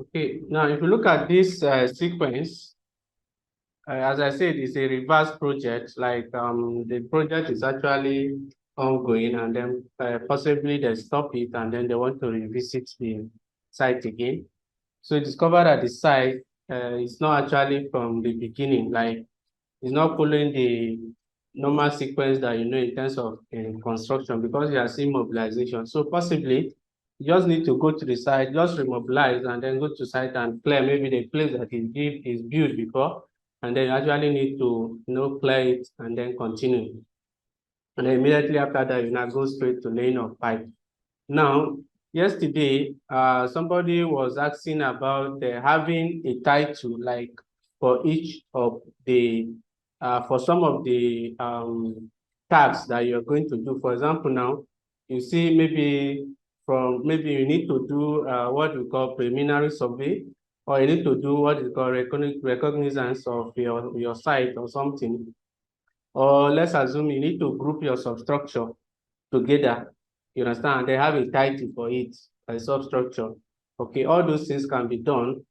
Okay, now if you look at this sequence, as I said, it's a reverse project. Like the project is actually ongoing, and then possibly they stop it, and then they want to revisit the site again. So you discover that the site is not actually from the beginning, like it's not following the normal sequence that you know in terms of construction, because you are seeing mobilization. So possibly you just need to go to the site, just remobilize, and then go to site and clear maybe the place that is built before, and then you actually need to clear it and then continue. And then immediately after that, you now go straight to laying of pipe. Now, yesterday, somebody was asking about having a title like for each of the for some of the tasks that you're going to do. For example, now you see maybe you need to do what we call preliminary survey, or you need to do what is called recognizance of your site or something. Or let's assume you need to group your substructure together. You understand? They have a title for it, a substructure. Okay, all those things can be done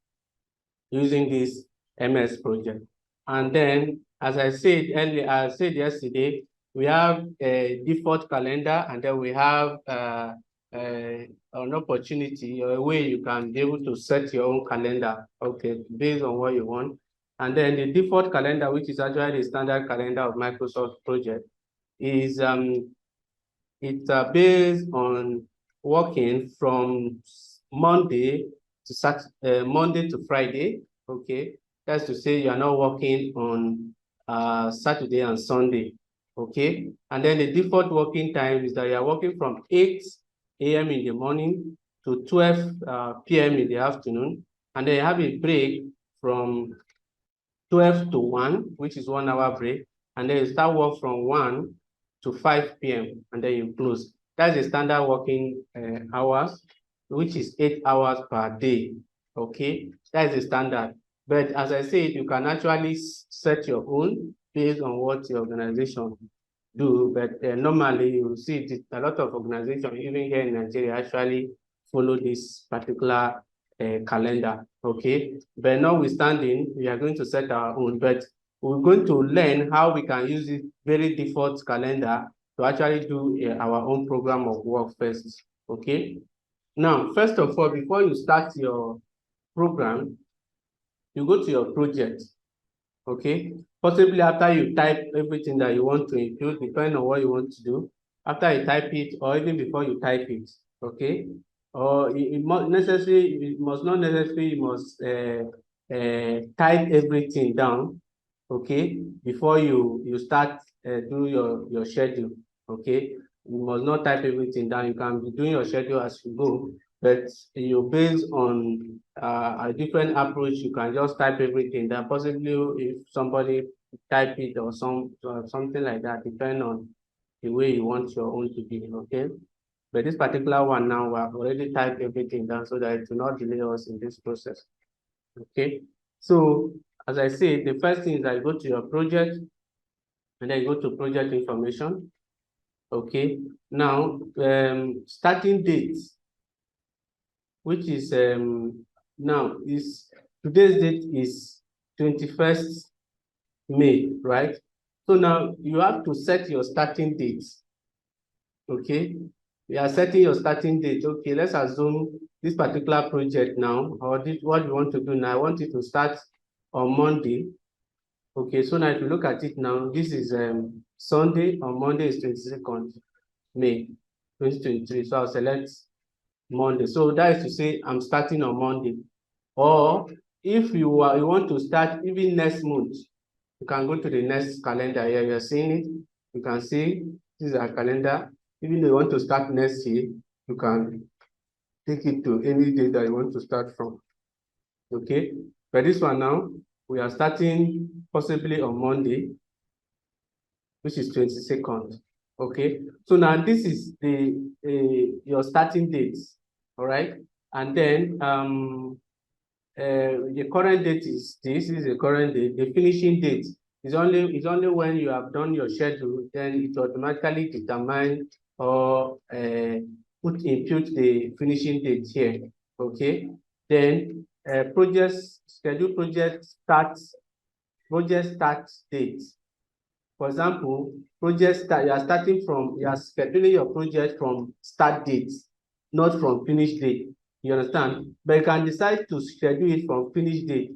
using this MS project. And then, as I said earlier, I said yesterday, we have a default calendar, and then we have an opportunity or a way you can be able to set your own calendar, okay, based on what you want. And then the default calendar, which is actually the standard calendar of Microsoft project, is it's based on working from Monday to Friday. Okay, that's to say you are not working on Saturday and Sunday. Okay, and then the default working time is that you are working from 8 a.m. in the morning to 12 p.m. in the afternoon, and then you have a break from 12 to 1, which is 1 hour break, and then you start work from 1 to 5 p.m. and then you close. That's the standard working hours, which is 8 hours per day. Okay, that's the standard. But as I said, you can actually set your own based on what your organization do. But normally you see a lot of organizations, even here in Nigeria, actually follow this particular calendar. Okay, but notwithstanding, we are going to set our own, but we're going to learn how we can use this very default calendar to actually do our own program of work first. Okay, now, first of all, before you start your program, you go to your project. Okay, possibly after you type everything that you want to include, depending on what you want to do, after you type it, or even before you type it. Okay, or it must not necessarily, you must type everything down. Okay, before you start do your schedule. Okay, you must not type everything down. You can be doing your schedule as you go, but you based on a different approach, you can just type everything down. Possibly if somebody type it or something like that, depending on the way you want your own to be. Okay, but this particular one now, we have already typed everything down so that it will not delay us in this process. Okay, so as I said, the first thing is I go to your project, and then you go to project information. Okay, now starting date, which is now is today's date is 21st May, right? So now you have to set your starting date. Okay, you are setting your starting date. Okay, let's assume this particular project now, or what you want to do now. I want it to start on Monday. Okay, so now if you look at it now, this is Sunday. On Monday is 22nd May 2023. So I'll select Monday. So that is to say I'm starting on Monday. Or if you want to start even next month, you can go to the next calendar here. You are seeing it. You can see this is our calendar. Even if you want to start next year, you can take it to any day that you want to start from. Okay, but this one now, we are starting possibly on Monday, which is 22nd. Okay, so now this is your starting date. All right, and then the current date is this is the current date. The finishing date is only when you have done your schedule, then it automatically determine or impute the finishing date here. Okay, then schedule project start date. For example, you are starting from, you are scheduling your project from start date, not from finish date. You understand? But you can decide to schedule it from finish date.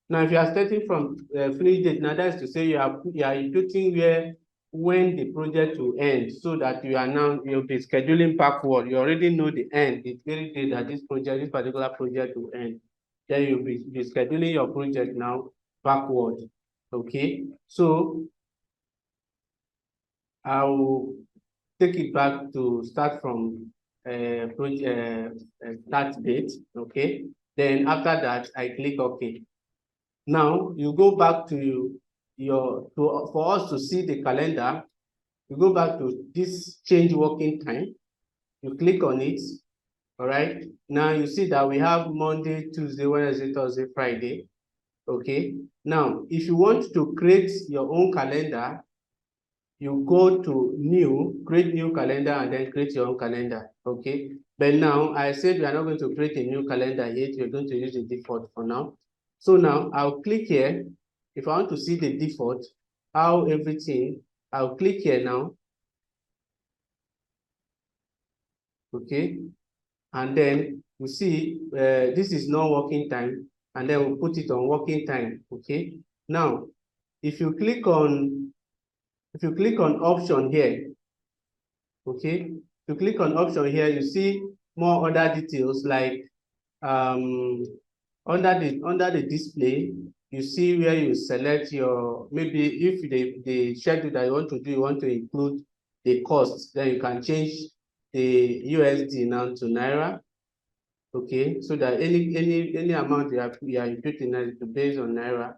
Now, if you are starting from finish date, now that is to say you are inputting when the project will end, so that you'll be scheduling backward. You already know the end, the very day that this particular project will end. Then you'll be scheduling your project now backward. Okay, so I will take it back to start from start date. Okay, then after that I click OK. Now you go back to for us to see the calendar, you go back to this change working time. You click on it. All right. Now you see that we have Monday, Tuesday, Wednesday, Thursday, Friday. Okay. Now, if you want to create your own calendar, you go to new, create new calendar, and then create your own calendar. Okay. But now I said we are not going to create a new calendar yet. We're going to use the default for now. So now I'll click here. If I want to see the default, how everything, I'll click here now. Okay. And then you see this is non-working time, and then we'll put it on working time. Okay. Now, if you click on option here, okay, to click on option here, you see more other details like under the display, you see where you select your, maybe if the schedule that you want to do, you want to include the cost, then you can change the USD now to Naira. Okay, so that any amount you are imputing based on Naira.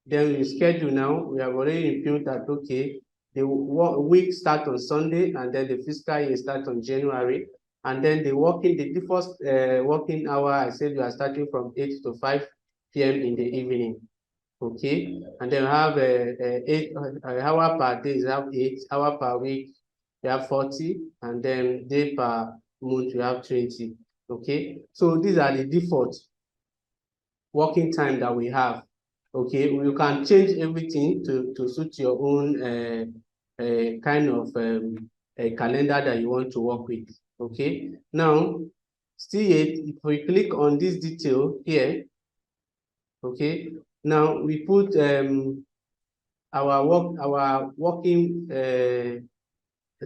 Then we schedule now, we have already imputed that, okay, the week start on Sunday, and then the fiscal year start on January. And then the first working hour, I said you are starting from 8 to 5 p.m. in the evening. Okay, and then we have 8 hour per day, you have 8 hour per week, you have 40, and then day per month, you have 20. Okay, so these are the default working time that we have. Okay, you can change everything to suit your own kind of calendar that you want to work with. Okay, now see it, if we click on this detail here, okay, now we put our working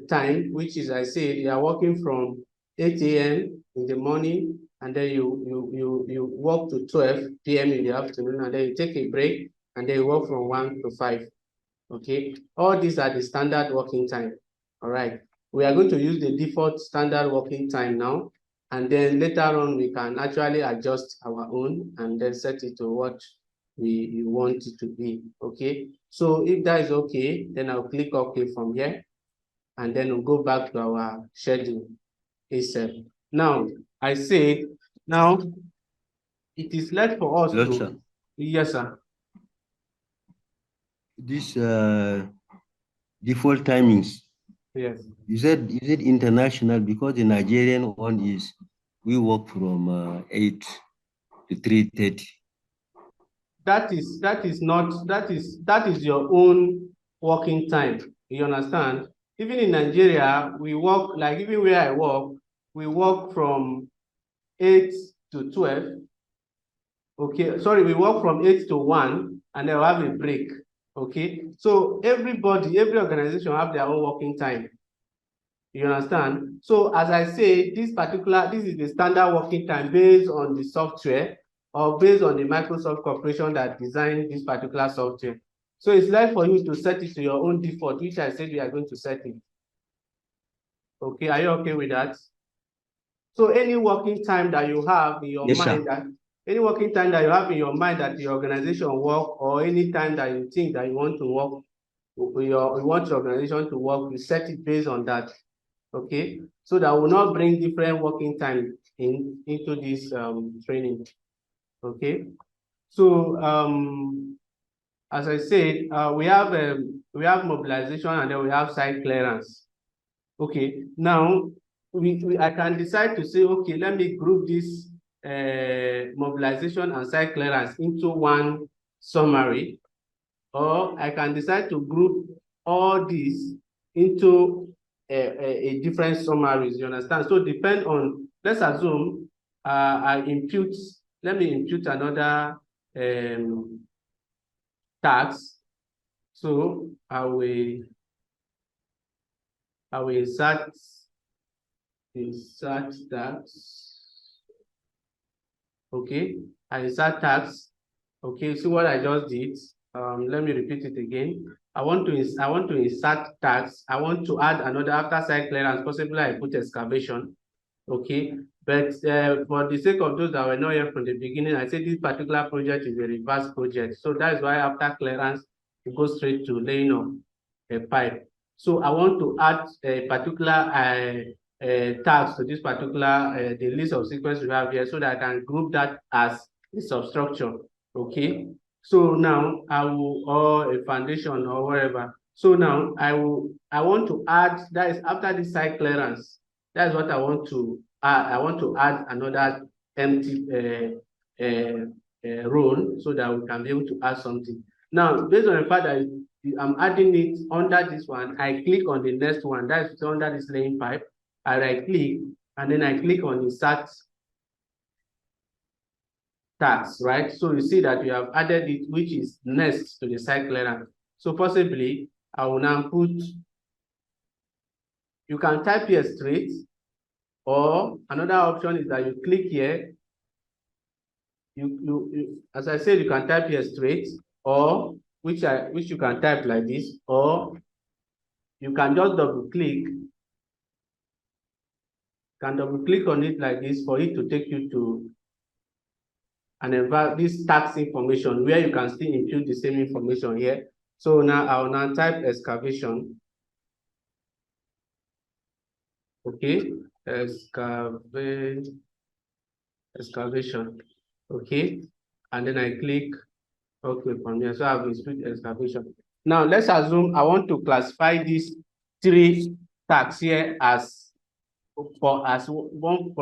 time, which is, I said, you are working from 8 a.m. in the morning, and then you work to 12 p.m. in the afternoon, and then you take a break, and then you work from 1 to 5. Okay, all these are the standard working time. All right, we are going to use the default standard working time now, and then later on we can actually adjust our own and then set it to what we want it to be. Okay, so if that is okay, then I'll click OK from here, and then we'll go back to our schedule itself. Now, I say, now it is left for us Hello, to. sir. Yes, sir. This default timings. Yes. You said international, because the Nigerian one is we work from 8 to 3:30. That is your own working time. You understand? Even in Nigeria, we work, like even where I work, we work from 8 to 12. Okay, sorry, we work from 8 to 1, and then we'll have a break. Okay, so every organization have their own working time. You understand? So as I say, this is the standard working time based on the software, or based on the Microsoft Corporation that designed this particular software. So it's left for you to set it to your own default, which I said we are going to set it. Okay, are you okay with that? So any working time that you have in your mind, any working time that you have in your mind that the organization work, or any time that you think that you want to work, you want your organization to work, you set it based on that. Okay, so that will not bring different working time into this training. Okay, so as I said, we have mobilization, and then we have site clearance. Okay, now I can decide to say, okay, let me group this mobilization and site clearance into one summary, or I can decide to group all these into a different summaries, you understand? So depend on, let's assume let me impute another tax. So I will insert tax. Okay, I insert tax. Okay, see what I just did. Let me repeat it again. I want to insert tax. I want to add another after site clearance. Possibly I put excavation. Okay, but for the sake of those that were not here from the beginning, I said this particular project is a reverse project. So that's why after clearance, it goes straight to laying of a pipe. So I want to add a particular tags to this particular the list of sequence we have here, so that I can group that as a substructure. Okay, so now I will, or a foundation or whatever. So now I want to add, that is after the site clearance. That's what I want to add. I want to add another empty role, so that we can be able to add something. Now, based on the fact that I'm adding it under this one, I click on the next one, that's under this laying pipe. I right click, and then I click on insert tax, right? So you see that you have added it, which is next to the site clearance. So possibly I will now put, you can type here straight, or another option is that you click here. You as I said, you can type here straight, or which you can type like this, or you can just double click. Can double click on it like this for it to take you to this tax information, where you can still include the same information here. So now I will now type excavation. Okay, excavation. Okay, and then I click okay from here. So I've included excavation. Now let's assume I want to classify these three tags here as one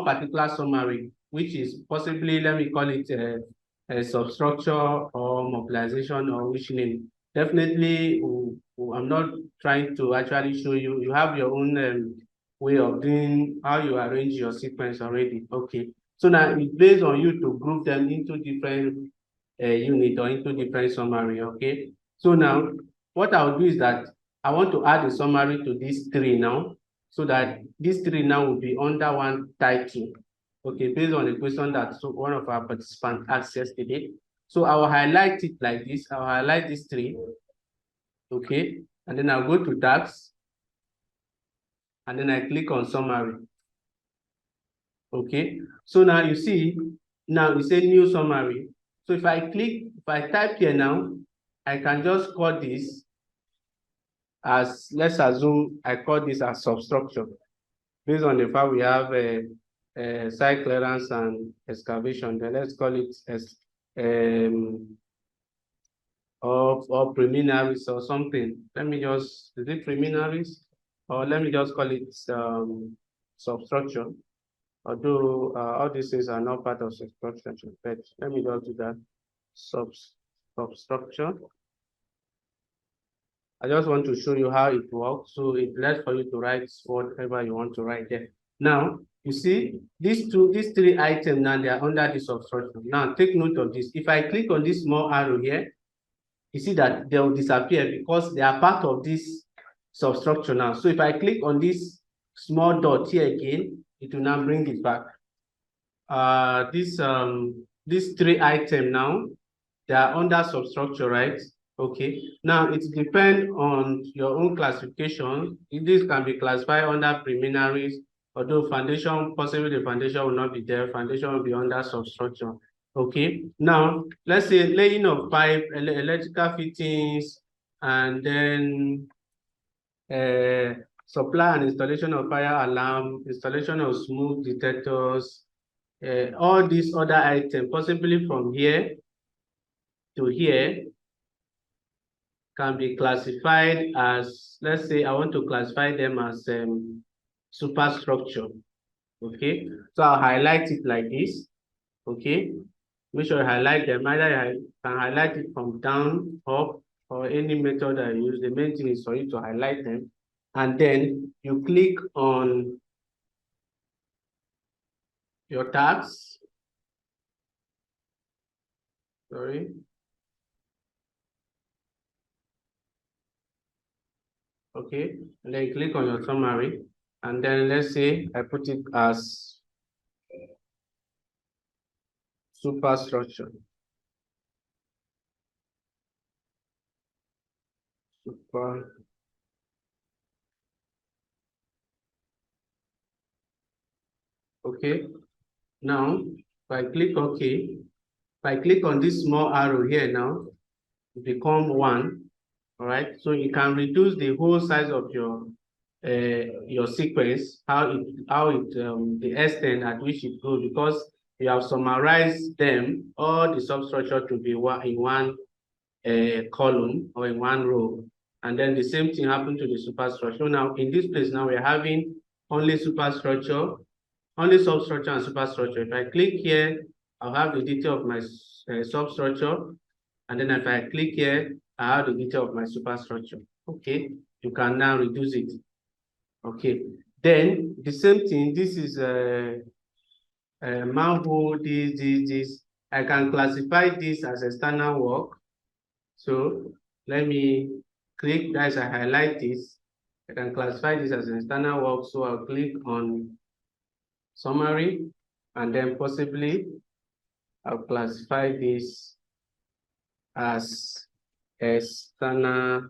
particular summary, which is possibly, let me call it a substructure or mobilization, or which name. Definitely, I'm not trying to actually show you. You have your own way of doing how you arrange your sequence already. Okay. So now it's based on you to group them into different unit or into different summary. Okay. So now what I'll do is that I want to add a summary to these three now, so that these three now will be under one title. Okay, based on the question that one of our participants asked yesterday. So I will highlight it like this. I'll highlight these three. Okay, and then I'll go to tags, and then I click on summary. Okay, so now you see, now you say new summary. So if I type here now, I can just call this as, let's assume I call this as substructure, based on the fact we have a site clearance and excavation. Then let's call it as or preliminaries or something. Let me just, is it preliminaries? Or let me just call it substructure. Although all these things are not part of substructure, but let me just do that. Substructure. I just want to show you how it works. So it's left for you to write whatever you want to write there. Now, you see, these three items now, they are under the substructure. Now, take note of this. If I click on this small arrow here, you see that they will disappear because they are part of this substructure now. So if I click on this small dot here again, it will now bring it back. These three items now, they are under substructure, right? Okay. Now it depends on your own classification. This can be classified under preliminaries, although foundation, possibly the foundation will not be there. Foundation will be under substructure. Okay. Now let's say laying of pipe, electrical fittings, and then supply and installation of fire alarm, installation of smoke detectors, all these other items, possibly from here to here, can be classified as, let's say I want to classify them as superstructure. Okay, so I'll highlight it like this. Okay, make sure you highlight them. Either you can highlight it from down, up, or any method I use. The main thing is for you to highlight them, and then you click on your tags. Sorry. Okay, and then click on your summary, and then let's say I put it as superstructure. Super. Okay, now if I click OK, if I click on this small arrow here now, it become 1. All right, so you can reduce the whole size of your sequence, how it the extent at which it goes, because you have summarized them, all the substructure to be in one column or in one row, and then the same thing happened to the superstructure. Now in this place now we're having only superstructure, only substructure and superstructure. If I click here, I'll have the detail of my substructure, and then if I click here, I have the detail of my superstructure. Okay, you can now reduce it. Okay, then the same thing, this is a manhole, this. I can classify this as external work. So let me click, guys, I highlight this. I can classify this as external work. So I'll click on summary, and then possibly I'll classify this as external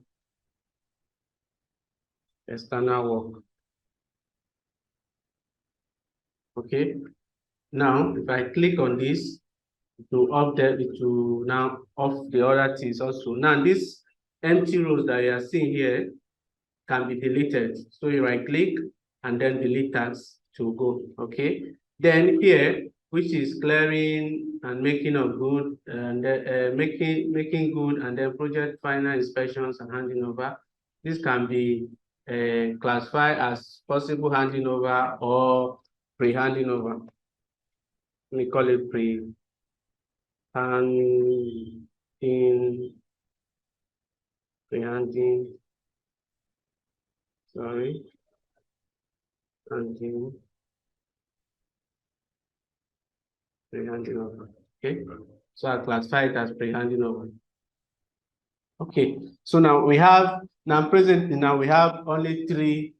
work. Okay. Now, if I click on this, to update it to now off the other things also. Now, this empty rows that you are seeing here can be deleted. So you right click and then delete tags to go. Okay. Then here, which is clearing and making of good, and making good, and then project final inspections and handing over. This can be classified as possible handing over or pre-handing over. Let me call it pre-handing, sorry, handing, pre-handing over. Okay, so I classify it as pre-handing over. Okay, so now we have, presently now we have only 3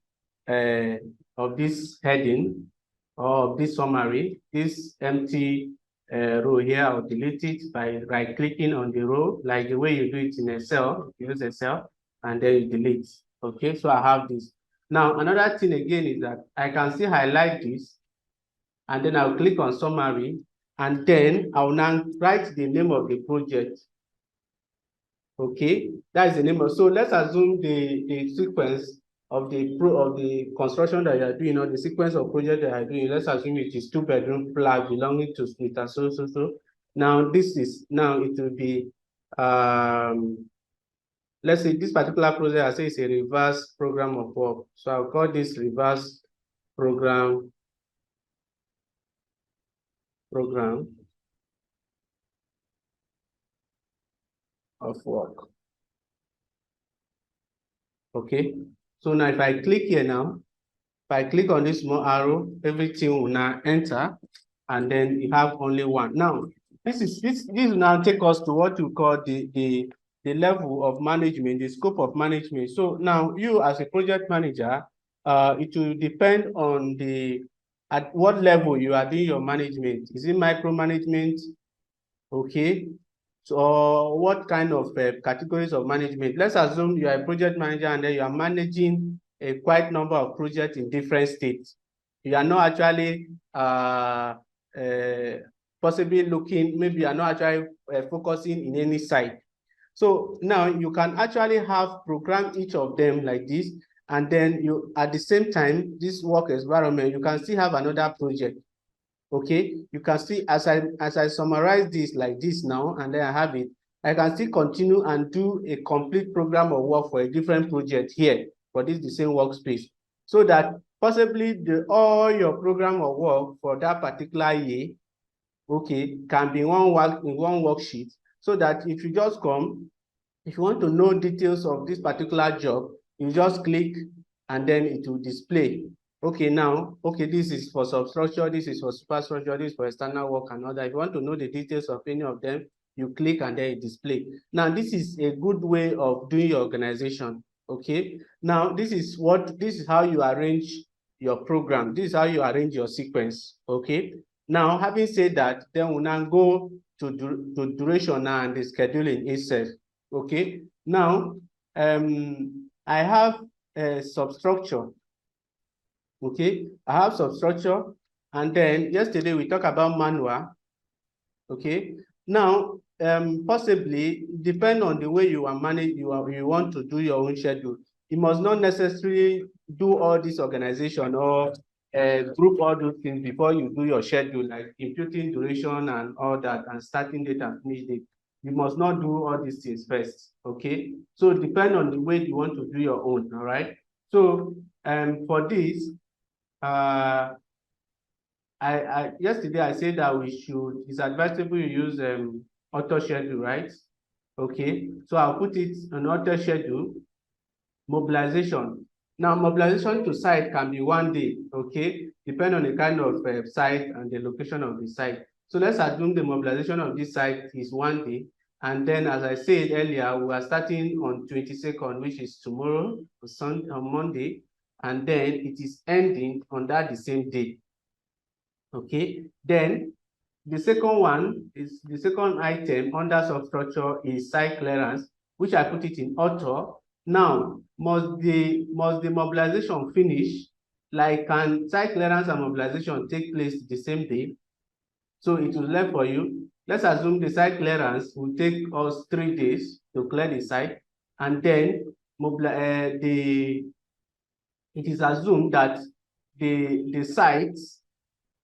of this heading or this summary. This empty row here, I'll delete it by right clicking on the row, like the way you do it in Excel. You use Excel and then you delete. Okay, so I have this. Now, another thing again is that I can still highlight this, and then I'll click on summary, and then I'll now write the name of the project. Okay, that is the name of, so let's assume the sequence of the construction that you are doing, or the sequence of project that you are doing. Let's assume it is 2-bedroom flat belonging to Smith and so. Now this is, now it will be let's say this particular project, I say it's a reverse program of work. So I'll call this reverse program of work. Okay, so now if I click here now, if I click on this small arrow, everything will now enter, and then you have only 1. Now, this will now take us to what you call the level of management, the scope of management. So now you as a project manager, it will depend on at what level you are doing your management. Is it micromanagement? Okay. So what kind of categories of management? Let's assume you are a project manager and then you are managing a quite number of projects in different states. You are not actually possibly looking, maybe you are not actually focusing in any site. So now you can actually have programmed each of them like this, and then you, at the same time, this work environment, you can still have another project. Okay, you can see as I summarize this like this now, and then I have it, I can still continue and do a complete program of work for a different project here, but this is the same workspace, so that possibly all your program of work for that particular year, okay, can be in one worksheet, so that if you just come, if you want to know details of this particular job, you just click and then it will display. Okay, now, okay, this is for substructure, this is for superstructure, this is for external work and other. If you want to know the details of any of them, you click and then it display. Now, this is a good way of doing your organization. Okay, now this is how you arrange your program. This is how you arrange your sequence. Okay, now having said that, then we'll now go to duration now and the scheduling itself. Okay, now I have a substructure. Okay, I have substructure, and then yesterday we talked about manual. Okay, now possibly depend on the way you are managed, you want to do your own schedule. You must not necessarily do all this organization or group all those things before you do your schedule, like imputing duration and all that, and starting date and finish date. You must not do all these things first. Okay, so depend on the way you want to do your own. All right, so for this yesterday I said that it's advisable you use auto schedule, right? Okay, so I'll put it on auto schedule. Mobilization. Now, mobilization to site can be 1 day, okay, depending on the kind of site and the location of the site. So let's assume the mobilization of this site is 1 day. And then, as I said earlier, we are starting on 22nd, which is tomorrow, on Monday, and then it is ending on that the same day. Okay, then the second one is the second item under substructure is site clearance, which I put it in auto. Now, must the mobilization finish? Like, can site clearance and mobilization take place the same day? So it will left for you. Let's assume the site clearance will take us 3 days to clear the site, and then it is assumed that the sites,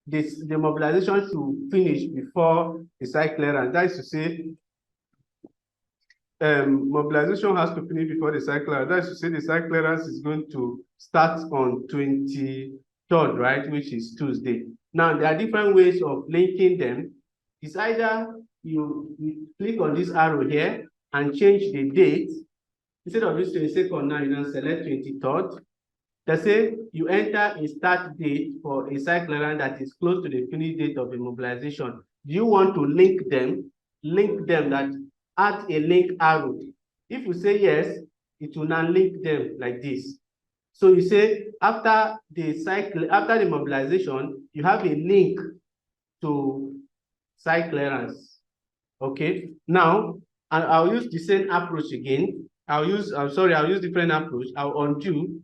the mobilization should finish before the site clearance. That is to say, mobilization has to finish before the site clearance. That is to say, the site clearance is going to start on 23rd, right, which is Tuesday. Now, there are different ways of linking them. It's either you click on this arrow here and change the date. Instead of this 22nd, now you can select 23rd. They say you enter a start date for a site clearance that is close to the finish date of the mobilization. Do you want to link them? Link them, that add a link arrow. If you say yes, it will now link them like this. So you say after the mobilization, you have a link to site clearance. Okay. Now, I'll use the same approach again. I'll use different approach. I'll undo.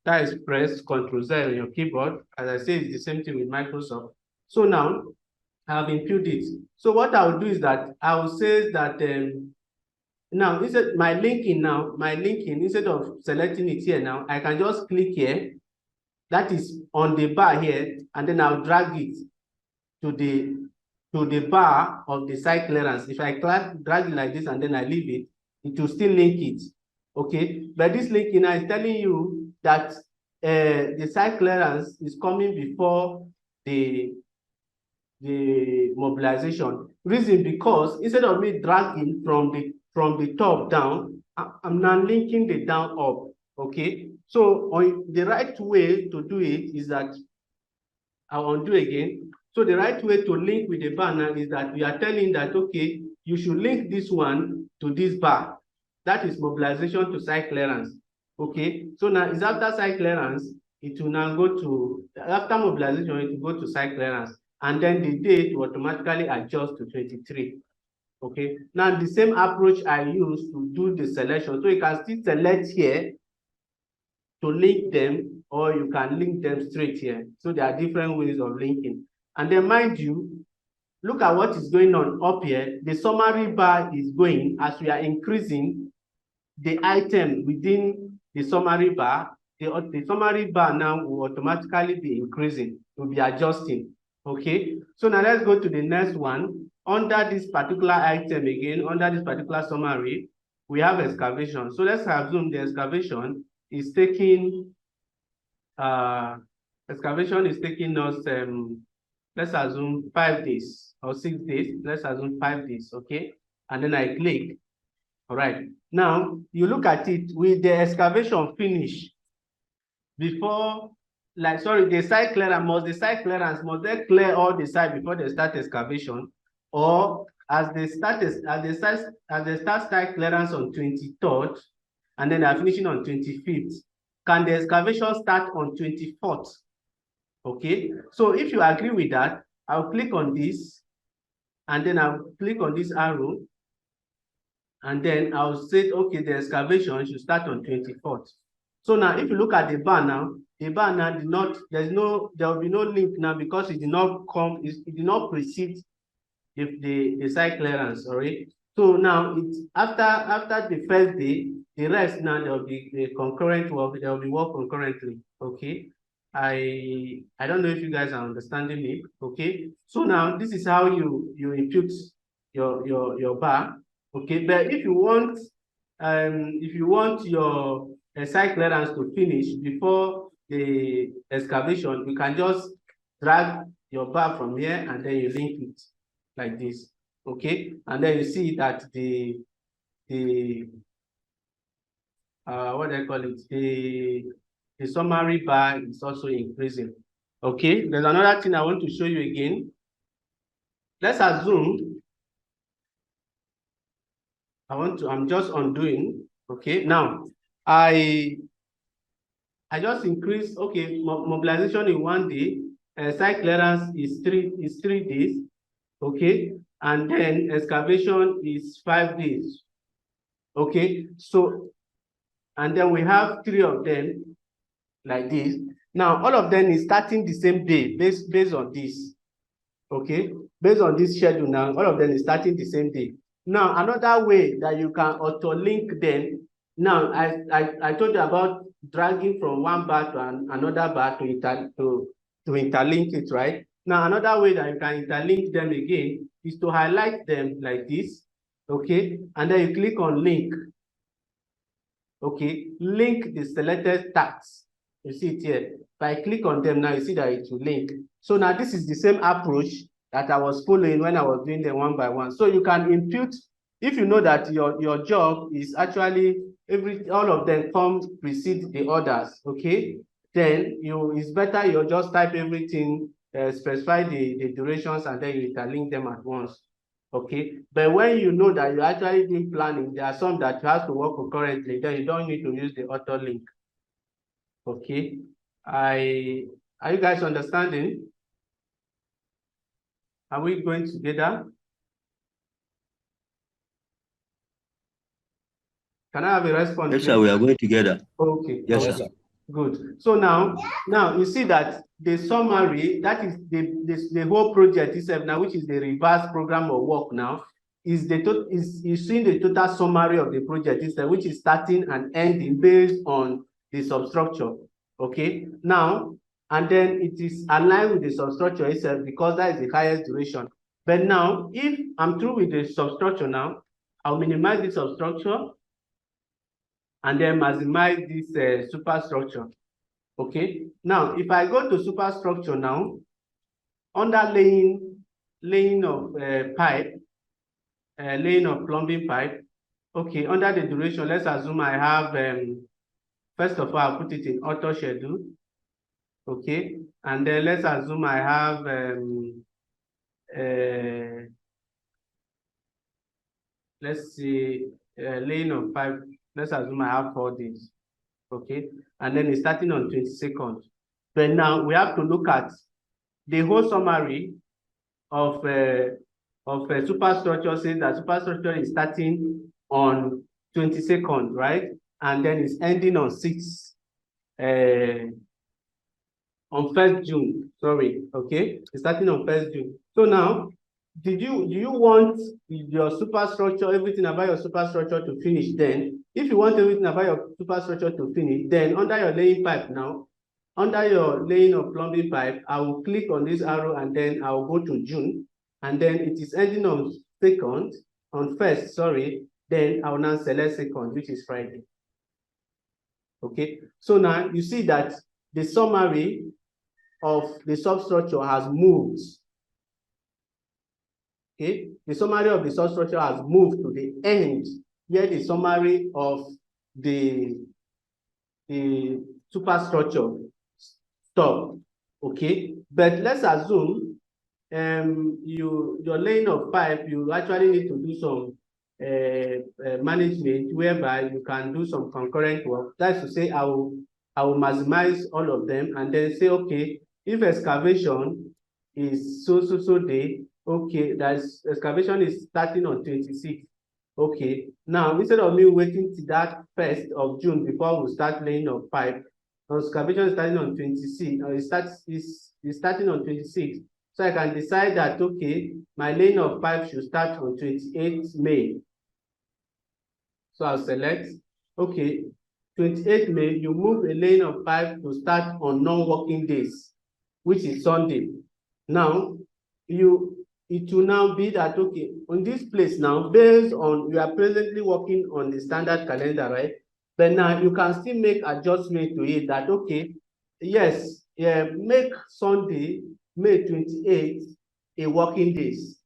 That is press Ctrl-Z on your keyboard. As I say, it's the same thing with Microsoft. So now I've input it. So what I'll do is that I will say that now instead my linking, instead of selecting it here now, I can just click here. That is on the bar here, and then I'll drag it to the bar of the site clearance. If I drag it like this and then I leave it, it will still link it. Okay, but this linking now is telling you that the site clearance is coming before the mobilization. Reason because instead of me dragging from the top down, I'm now linking the down up. Okay, so the right way to do it is that I'll undo again. So the right way to link with the bar now is that we are telling that, okay, you should link this one to this bar. That is mobilization to site clearance. Okay, so now it's after site clearance, it will now go to, after mobilization, it will go to site clearance, and then the date will automatically adjust to 23. Okay, now the same approach I use to do the selection. So you can still select here to link them, or you can link them straight here. So there are different ways of linking. And then mind you, look at what is going on up here. The summary bar is going as we are increasing the item within the summary bar. The summary bar now will automatically be increasing, will be adjusting. Okay, so now let's go to the next one. Under this particular item again, under this particular summary, we have excavation. So let's assume the excavation is taking excavation is taking us, let's assume 5 days or 6 days. Let's assume 5 days, okay? And then I click. All right. Now, you look at it with the excavation finish before, like, sorry, the site clearance, must they clear all the site before they start excavation? Or as they start site clearance on 23rd, and then they're finishing on 25th, can the excavation start on 24th? Okay, so if you agree with that, I'll click on this, and then I'll click on this arrow, and then I'll say, okay, the excavation should start on 24th. So now, if you look at the bar now, there will be no link now because it did not precede the site clearance, all right? So now it's after the first day, the rest now there will be the concurrent work, there will be work concurrently, okay? I don't know if you guys are understanding me, okay? So now this is how you impute your bar, okay? But if you want your site clearance to finish before the excavation, you can just drag your bar from here and then you link it like this, okay? And then you see that the what do I call it? The summary bar is also increasing. Okay, there's another thing I want to show you again. Let's assume I'm just undoing. Okay, now I just increased, okay, mobilization in 1 day, site clearance is 3 days, okay, and then excavation is 5 days. Okay, so and then we have 3 of them like this. Now, all of them is starting the same day based on this. Okay, based on this schedule now, all of them is starting the same day. Now, another way that you can auto-link them. Now, I told you about dragging from one bar to another bar to interlink it, right? Now, another way that you can interlink them again is to highlight them like this, okay? And then you click on link. Okay, link the selected tags. You see it here. If I click on them now, you see that it will link. So now this is the same approach that I was following when I was doing them one by one. So you can impute, if you know that your job is actually all of them precede the others, okay? Then it's better you just type everything, specify the durations, and then you interlink them at once. Okay, but when you know that you're actually doing planning, there are some that you have to work concurrently, then you don't need to use the auto link. Okay, are you guys understanding? Are we going together? Can I have a response? Yes, sir, we are going together. Okay. Yes, okay. sir. Good. So now you see that the summary, that is the whole project itself now, which is the reverse program of work now, is seeing the total summary of the project itself, which is starting and ending based on the substructure. Okay. Now, and then it is aligned with the substructure itself because that is the highest duration. But now, if I'm through with the substructure now, I'll minimize the substructure and then maximize this superstructure. Okay. Now, if I go to superstructure now, under laying of pipe, laying of plumbing pipe. Okay, under the duration, let's assume I have, first of all, I'll put it in auto schedule. Okay, and then let's assume I have let's see, laying of pipe. Let's assume I have 4 days. Okay, and then it's starting on 22nd. But now we have to look at the whole summary of superstructure. Says that superstructure is starting on 22nd, right? And then it's ending on 1st June. Sorry, okay, it's starting on 1st June. So now, do you want your superstructure, everything about your superstructure to finish? Then, if you want everything about your superstructure to finish, then under your laying pipe now, under your laying of plumbing pipe, I will click on this arrow and then I will go to June, and then it is ending on 1st, sorry. Then I will now select 2nd, which is Friday. Okay, so now you see that the summary of the substructure has moved. Okay, the summary of the substructure has moved to the end where the summary of the superstructure stop. Okay, but let's assume your laying of pipe, you actually need to do some management whereby you can do some concurrent work. That's to say, I will maximize all of them and then say, okay, if excavation is so day, okay, that's excavation is starting on 26. Okay, now instead of me waiting till that 1st of June before we start laying of pipe, excavation is starting on 26, it's starting on 26. So I can decide that, okay, my laying of pipe should start on 28th May. So I'll select, okay, 28th May, you move a laying of pipe to start on non-working days, which is Sunday. Now, it will now be that, okay, on this place now, based on, you are presently working on the standard calendar, right? But now you can still make adjustment to it that, okay, yes, make Sunday, May 28th, a working days.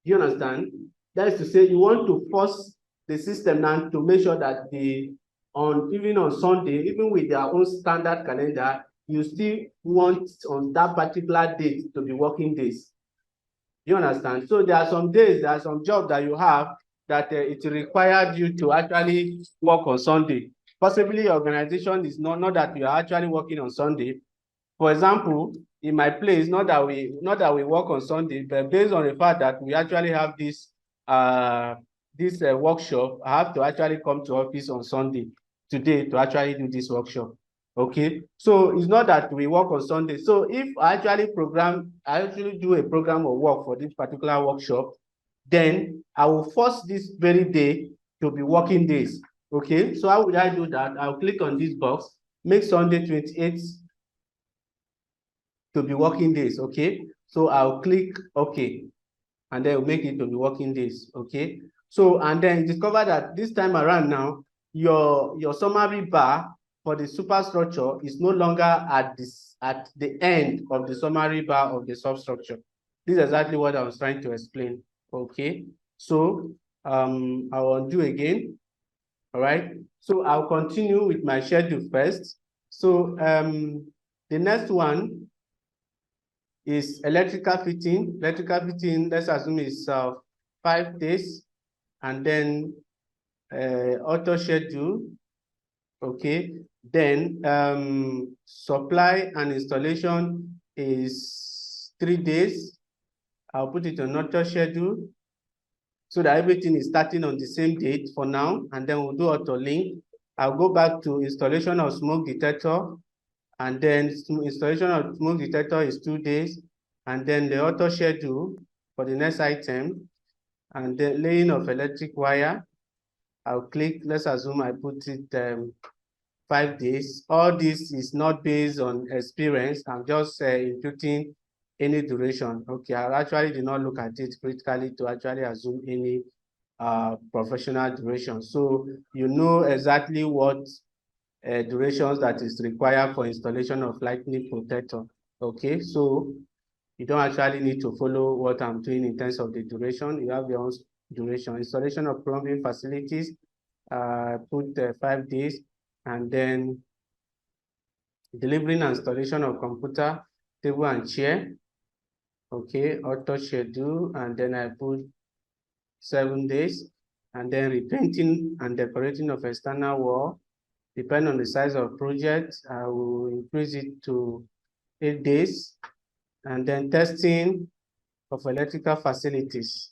Do you understand? That is to say, you want to force the system now to make sure that even on Sunday, even with their own standard calendar, you still want on that particular date to be working days. You understand? So there are some days, there are some jobs that you have that it required you to actually work on Sunday. Possibly your organization is not that you are actually working on Sunday. For example, in my place, not that we work on Sunday, but based on the fact that we actually have this workshop, I have to actually come to office on Sunday today to actually do this workshop. Okay, so it's not that we work on Sunday. So if I actually do a program of work for this particular workshop, then I will force this very day to be working days. Okay, so how would I do that? I'll click on this box, make Sunday 28th to be working days. Okay, so I'll click OK, and then we'll make it to be working days. Okay, so and then discover that this time around now, your summary bar for the superstructure is no longer at the end of the summary bar of the substructure. This is exactly what I was trying to explain. Okay, so I'll undo again. All right, so I'll continue with my schedule first. So the next one is electrical fitting. Electrical fitting, let's assume is 5 days, and then auto schedule. Okay, then supply and installation is 3 days. I'll put it on auto schedule so that everything is starting on the same date for now, and then we'll do auto link. I'll go back to installation of smoke detector, and then installation of smoke detector is 2 days, and then the auto schedule for the next item, and the laying of electric wire. I'll click, let's assume I put it 5 days. All this is not based on experience. I'm just imputing any duration. Okay, I actually did not look at it critically to actually assume any professional duration. So you know exactly what durations that is required for installation of lightning protector. Okay, so you don't actually need to follow what I'm doing in terms of the duration. You have your own duration. Installation of plumbing facilities, put 5 days, and then delivering and installation of computer, table and chair. Okay, auto schedule, and then I put 7 days, and then repainting and decorating of external wall. Depending on the size of project, I will increase it to 8 days, and then testing of electrical facilities.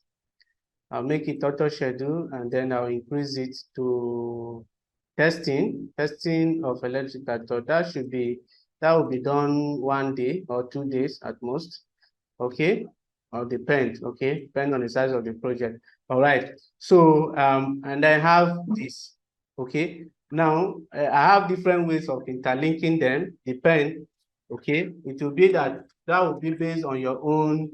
I'll make it auto schedule, and then I'll increase it to testing of electrical. So that will be done 1 day or 2 days at most. Okay, or depend. Okay, depend on the size of the project. All right. So and I have this. Okay. Now I have different ways of interlinking them. Depend. Okay, it will be that will be based on your own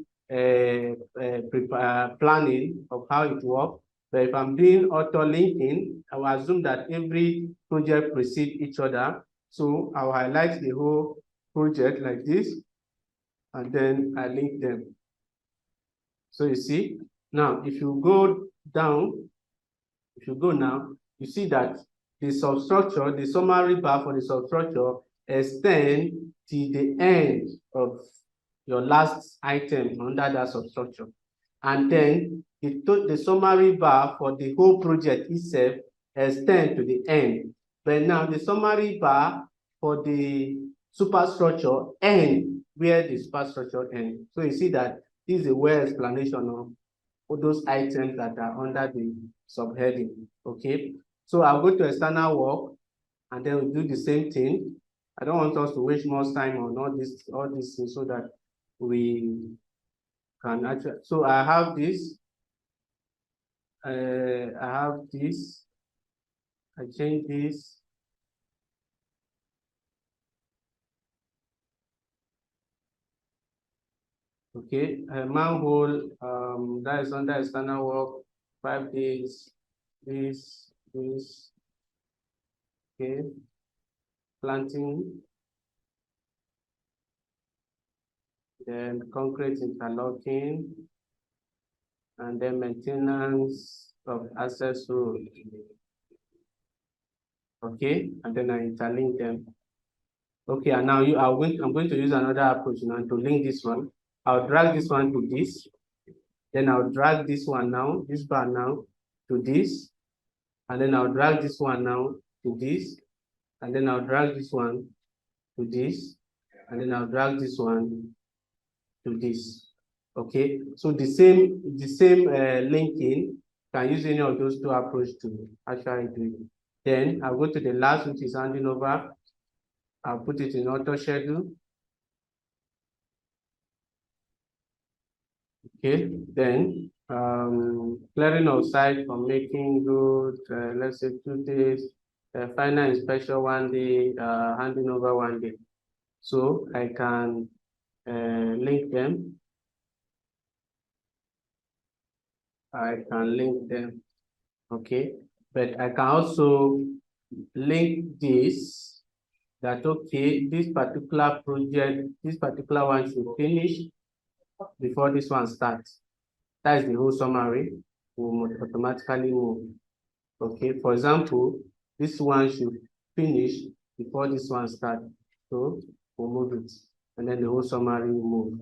planning of how it works. But if I'm doing auto linking, I will assume that every project precedes each other. So I'll highlight the whole project like this, and then I link them. So you see, now if you go down, if you go now, you see that the substructure, the summary bar for the substructure extend till the end of your last item under that substructure. And then the summary bar for the whole project itself extend to the end. But now the summary bar for the superstructure end where the superstructure ends. So you see that this is a well explanation of all those items that are under the subheading. Okay, so I'll go to external work and then we'll do the same thing. I don't want us to waste more time on all these things so that we can actually. So I have this. I have this. I change this. Okay, manhole, that is under external work, 5 days, this, okay, planting, then concrete interlocking, and then maintenance of access road. Okay, and then I interlink them. Okay, and now I'm going to use another approach now to link this one. I'll drag this one to this. Then I'll drag this one now, this bar now, to this. And then I'll drag this one now to this. And then I'll drag this one to this. And then I'll drag this one to this. Okay, so the same linking, can use any of those two approaches to actually do it. Then I'll go to the last, which is handing over. I'll put it in auto schedule. Okay, then clearing of site for making good, let's say 2 days, final inspection 1 day, handing over 1 day. So I can link them. I can link them, okay? But I can also link this, that okay, this particular project, this particular one should finish before this one starts. That is the whole summary. We will automatically move. Okay, for example, this one should finish before this one starts. So we'll move it. And then the whole summary will move.